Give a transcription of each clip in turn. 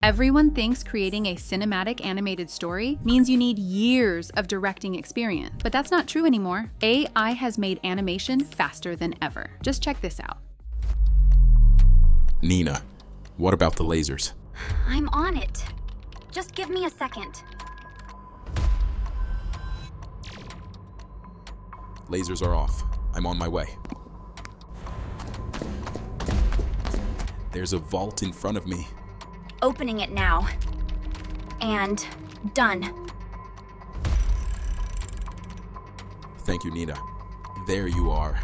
Everyone thinks creating a cinematic animated story means you need years of directing experience, but that's not true anymore. AI has made animation faster than ever. Just check this out. Nina, what about the lasers? I'm on it. Just give me a second. Lasers are off. I'm on my way. There's a vault in front of me. Opening it now. And done. Thank you, Nina. There you are.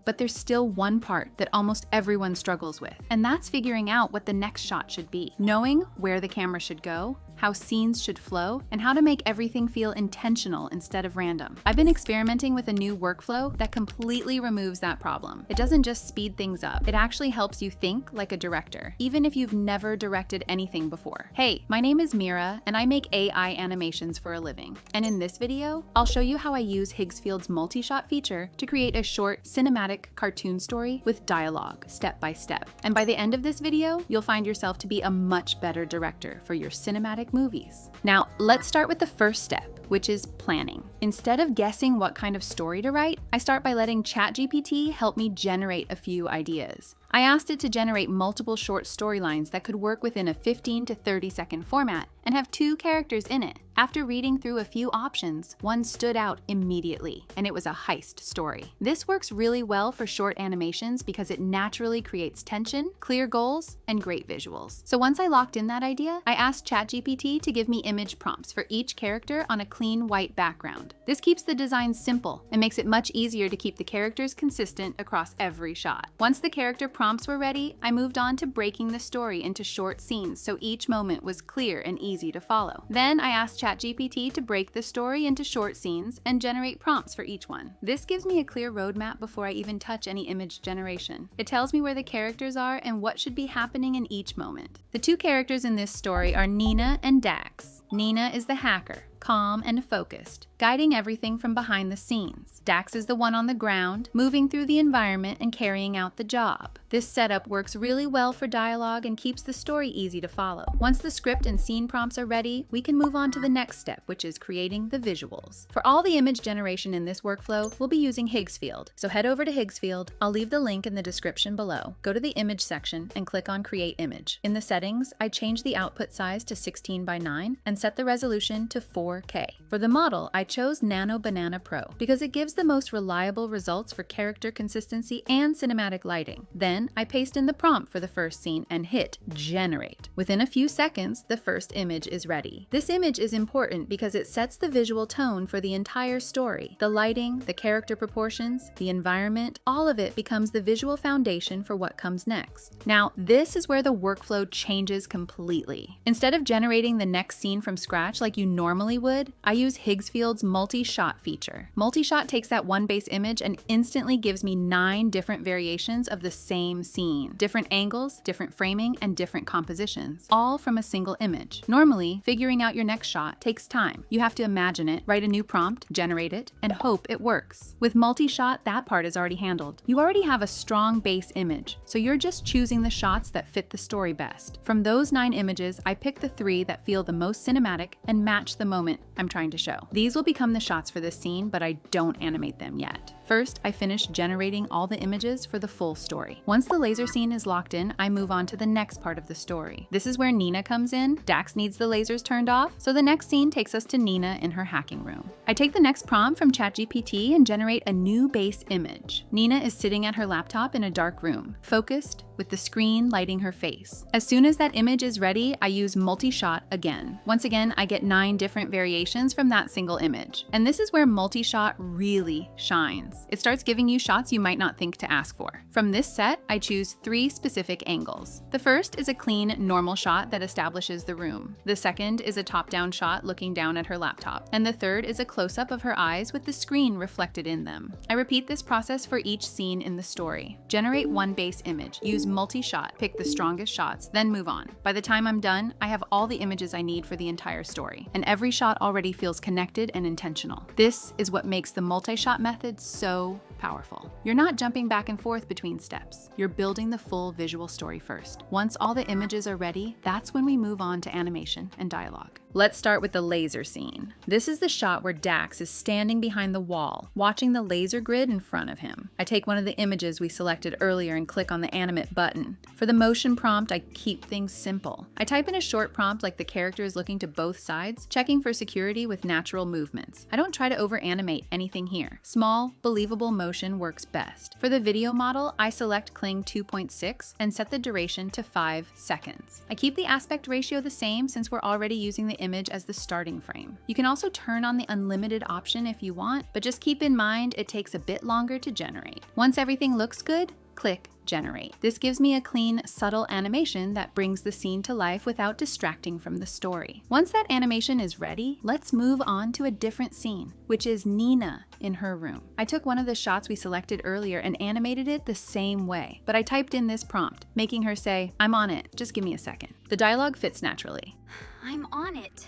But there's still one part that almost everyone struggles with, and that's figuring out what the next shot should be. Knowing where the camera should go, how scenes should flow, and how to make everything feel intentional instead of random. I've been experimenting with a new workflow that completely removes that problem. It doesn't just speed things up, it actually helps you think like a director, even if you've never directed anything before. Hey, my name is Mira, and I make AI animations for a living. And in this video, I'll show you how I use Higgsfield's multi-shot feature to create a short cinematic cartoon story with dialogue, step by step. And by the end of this video, you'll find yourself to be a much better director for your cinematic movies. Now, let's start with the first step, which is planning. Instead of guessing what kind of story to write, I start by letting ChatGPT help me generate a few ideas. I asked it to generate multiple short storylines that could work within a 15 to 30 second format and have 2 characters in it. After reading through a few options, one stood out immediately, and it was a heist story. This works really well for short animations because it naturally creates tension, clear goals, and great visuals. So once I locked in that idea, I asked ChatGPT to give me image prompts for each character on a clean white background. This keeps the design simple and makes it much easier to keep the characters consistent across every shot. Once the character prompts were ready, I moved on to breaking the story into short scenes so each moment was clear and easy to follow. Then I asked ChatGPT to break the story into short scenes and generate prompts for each one. This gives me a clear roadmap before I even touch any image generation. It tells me where the characters are and what should be happening in each moment. The 2 characters in this story are Nina and Dax. Nina is the hacker, calm and focused, guiding everything from behind the scenes. Dax is the one on the ground, moving through the environment and carrying out the job. This setup works really well for dialogue and keeps the story easy to follow. Once the script and scene prompts are ready, we can move on to the next step, which is creating the visuals. For all the image generation in this workflow, we'll be using Higgsfield. So head over to Higgsfield. I'll leave the link in the description below. Go to the image section and click on Create Image. In the settings, I change the output size to 16:9 and set the resolution to 4K. For the model, I chose Nano Banana Pro because it gives the most reliable results for character consistency and cinematic lighting. Then I paste in the prompt for the first scene and hit Generate. Within a few seconds, the first image is ready. This image is important because it sets the visual tone for the entire story. The lighting, the character proportions, the environment, all of it becomes the visual foundation for what comes next. Now, this is where the workflow changes completely. Instead of generating the next scene from scratch like you normally would, I use Higgsfield's multi-shot feature. Multi-shot takes that one base image and instantly gives me 9 different variations of the same scene. Different angles, different framing, and different compositions, all from a single image. Normally, figuring out your next shot takes time. You have to imagine it, write a new prompt, generate it, and hope it works. With multi-shot, that part is already handled. You already have a strong base image, so you're just choosing the shots that fit the story best. From those 9 images, I pick the 3 that feel the most cinematic and match the moment I'm trying to show. These will become the shots for this scene, but I don't animate them yet. First, I finish generating all the images for the full story. Once the laser scene is locked in, I move on to the next part of the story. This is where Nina comes in. Dax needs the lasers turned off, so the next scene takes us to Nina in her hacking room. I take the next prompt from ChatGPT and generate a new base image. Nina is sitting at her laptop in a dark room, focused, with the screen lighting her face. As soon as that image is ready, I use multi-shot again. Once again, I get 9 different variations from that single image. And this is where multi-shot really shines. It starts giving you shots you might not think to ask for. From this set, I choose 3 specific angles. The first is a clean, normal shot that establishes the room. The second is a top-down shot looking down at her laptop. And the third is a close-up of her eyes with the screen reflected in them. I repeat this process for each scene in the story. Generate one base image, use multi-shot, pick the strongest shots, then move on. By the time I'm done, I have all the images I need for the entire story, and every shot already feels connected and intentional. This is what makes the multi-shot method so powerful. You're not jumping back and forth between steps. You're building the full visual story first. Once all the images are ready, that's when we move on to animation and dialogue. Let's start with the laser scene. This is the shot where Dax is standing behind the wall, watching the laser grid in front of him. I take one of the images we selected earlier and click on the animate button. For the motion prompt, I keep things simple. I type in a short prompt like the character is looking to both sides, checking for security with natural movements. I don't try to over-animate anything here. Small, believable motion works best. For the video model, I select Kling 2.6 and set the duration to 5 seconds. I keep the aspect ratio the same since we're already using the image as the starting frame. You can also turn on the unlimited option if you want, but just keep in mind it takes a bit longer to generate. Once everything looks good, click Generate. This gives me a clean, subtle animation that brings the scene to life without distracting from the story. Once that animation is ready, let's move on to a different scene, which is Nina in her room. I took one of the shots we selected earlier and animated it the same way, but I typed in this prompt, making her say, "I'm on it, just give me a second." The dialogue fits naturally. I'm on it.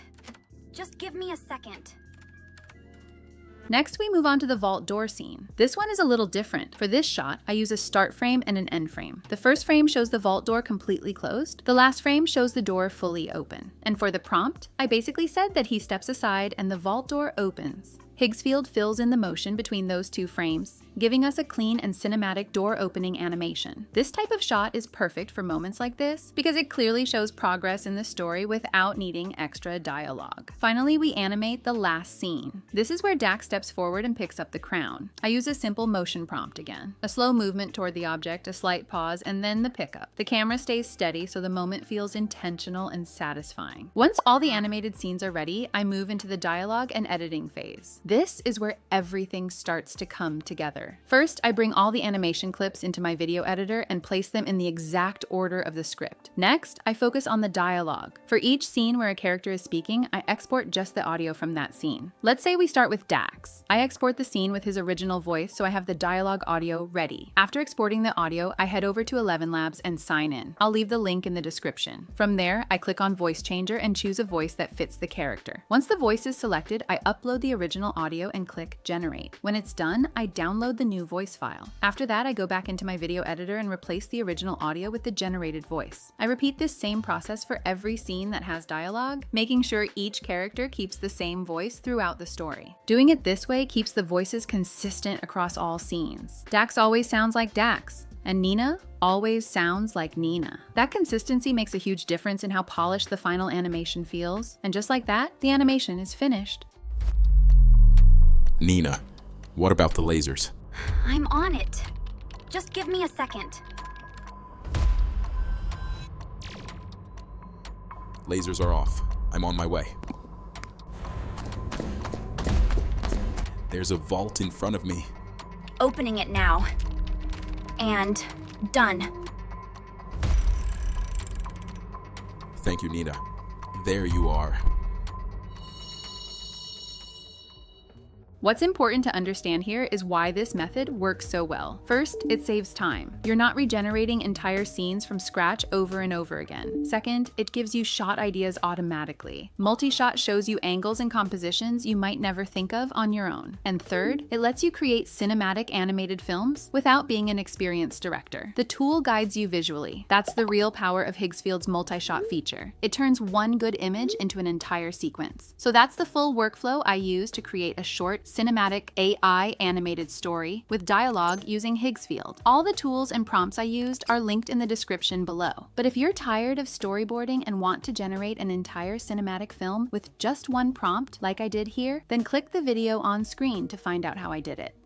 Just give me a second. Next, we move on to the vault door scene. This one is a little different. For this shot, I use a start frame and an end frame. The first frame shows the vault door completely closed. The last frame shows the door fully open. And for the prompt, I basically said that he steps aside and the vault door opens. Higgsfield fills in the motion between those two frames, giving us a clean and cinematic door opening animation. This type of shot is perfect for moments like this because it clearly shows progress in the story without needing extra dialogue. Finally, we animate the last scene. This is where Dax steps forward and picks up the crown. I use a simple motion prompt again. A slow movement toward the object, a slight pause, and then the pickup. The camera stays steady so the moment feels intentional and satisfying. Once all the animated scenes are ready, I move into the dialogue and editing phase. This is where everything starts to come together. First, I bring all the animation clips into my video editor and place them in the exact order of the script. Next, I focus on the dialogue. For each scene where a character is speaking, I export just the audio from that scene. Let's say we start with Dax. I export the scene with his original voice so I have the dialogue audio ready. After exporting the audio, I head over to 11 Labs and sign in. I'll leave the link in the description. From there, I click on Voice Changer and choose a voice that fits the character. Once the voice is selected, I upload the original audio and click Generate. When it's done, I download the new voice file. After that, I go back into my video editor and replace the original audio with the generated voice. I repeat this same process for every scene that has dialogue, making sure each character keeps the same voice throughout the story. Doing it this way keeps the voices consistent across all scenes. Dax always sounds like Dax, and Nina always sounds like Nina. That consistency makes a huge difference in how polished the final animation feels, and just like that, the animation is finished. Nina, what about the lasers? I'm on it. Just give me a second. Lasers are off. I'm on my way. There's a vault in front of me. Opening it now. And done. Thank you, Nina. There you are. What's important to understand here is why this method works so well. First, it saves time. You're not regenerating entire scenes from scratch over and over again. Second, it gives you shot ideas automatically. Multi-shot shows you angles and compositions you might never think of on your own. And third, it lets you create cinematic animated films without being an experienced director. The tool guides you visually. That's the real power of Higgsfield's multi-shot feature. It turns one good image into an entire sequence. So that's the full workflow I use to create a short, cinematic AI animated story with dialogue using Higgsfield. All the tools and prompts I used are linked in the description below. But if you're tired of storyboarding and want to generate an entire cinematic film with just one prompt like I did here, then click the video on screen to find out how I did it.